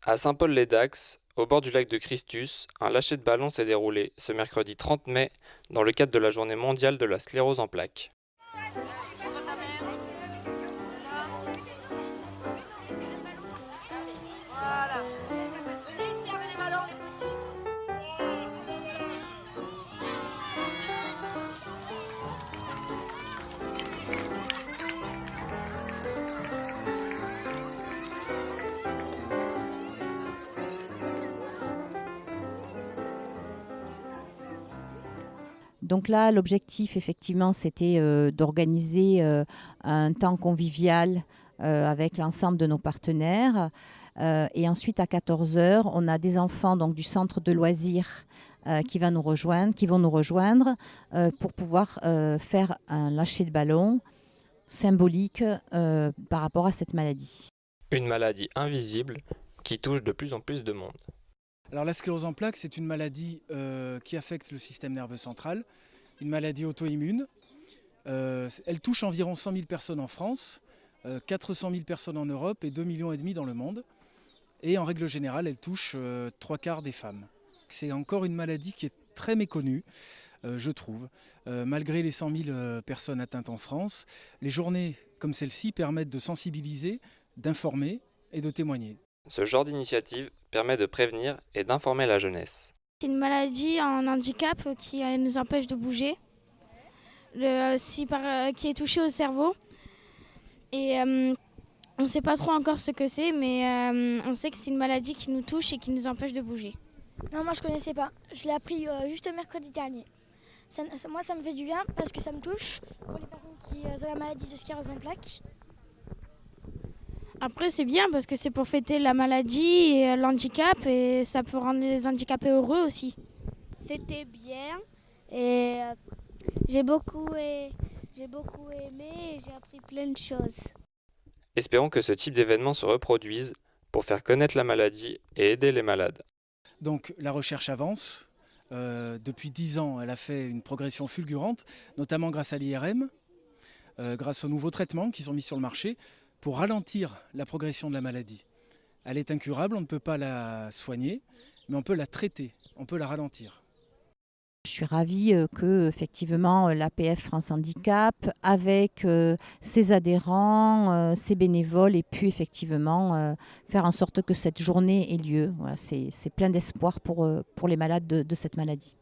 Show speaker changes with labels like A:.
A: À Saint-Paul-les-Dax, au bord du lac de Christus, un lâcher de ballon s'est déroulé ce mercredi 30 mai dans le cadre de la journée mondiale de la sclérose en plaques.
B: Voilà. Venez ici avec les ballons, les petits.
C: Donc là, l'objectif, effectivement, c'était d'organiser un temps convivial avec l'ensemble de nos partenaires. Et ensuite, à 14 heures, on a des enfants donc, du centre de loisirs qui vont nous rejoindre pour pouvoir faire un lâcher de ballon symbolique par rapport à cette maladie.
A: Une maladie invisible qui touche de plus en plus de monde.
D: Alors la sclérose en plaques, c'est une maladie qui affecte le système nerveux central, une maladie auto-immune. Elle touche environ 100 000 personnes en France, 400 000 personnes en Europe et 2,5 millions dans le monde. Et en règle générale, elle touche 3/4 des femmes. C'est encore une maladie qui est très méconnue, je trouve. Malgré les 100 000 personnes atteintes en France, les journées comme celle-ci permettent de sensibiliser, d'informer et de témoigner.
A: Ce genre d'initiative permet de prévenir et d'informer la jeunesse.
E: C'est une maladie, un handicap qui nous empêche de bouger, qui est touché au cerveau. Et on ne sait pas trop encore ce que c'est, mais on sait que c'est une maladie qui nous touche et qui nous empêche de bouger.
F: Non, moi je connaissais pas. Je l'ai appris juste mercredi dernier. Moi ça me fait du bien parce que ça me touche pour les personnes qui ont la maladie de sclérose en plaques.
E: Après, c'est bien parce que c'est pour fêter la maladie et l'handicap et ça peut rendre les handicapés heureux aussi.
G: C'était bien et j'ai beaucoup aimé et j'ai appris plein de choses.
A: Espérons que ce type d'événement se reproduise pour faire connaître la maladie et aider les malades.
D: Donc la recherche avance. Depuis 10 ans, elle a fait une progression fulgurante, notamment grâce à l'IRM, grâce aux nouveaux traitements qui sont mis sur le marché, pour ralentir la progression de la maladie. Elle est incurable, on ne peut pas la soigner, mais on peut la traiter, on peut la ralentir.
C: Je suis ravie que effectivement l'APF France Handicap, avec ses adhérents, ses bénévoles, ait pu effectivement faire en sorte que cette journée ait lieu. Voilà, c'est plein d'espoir pour les malades de cette maladie.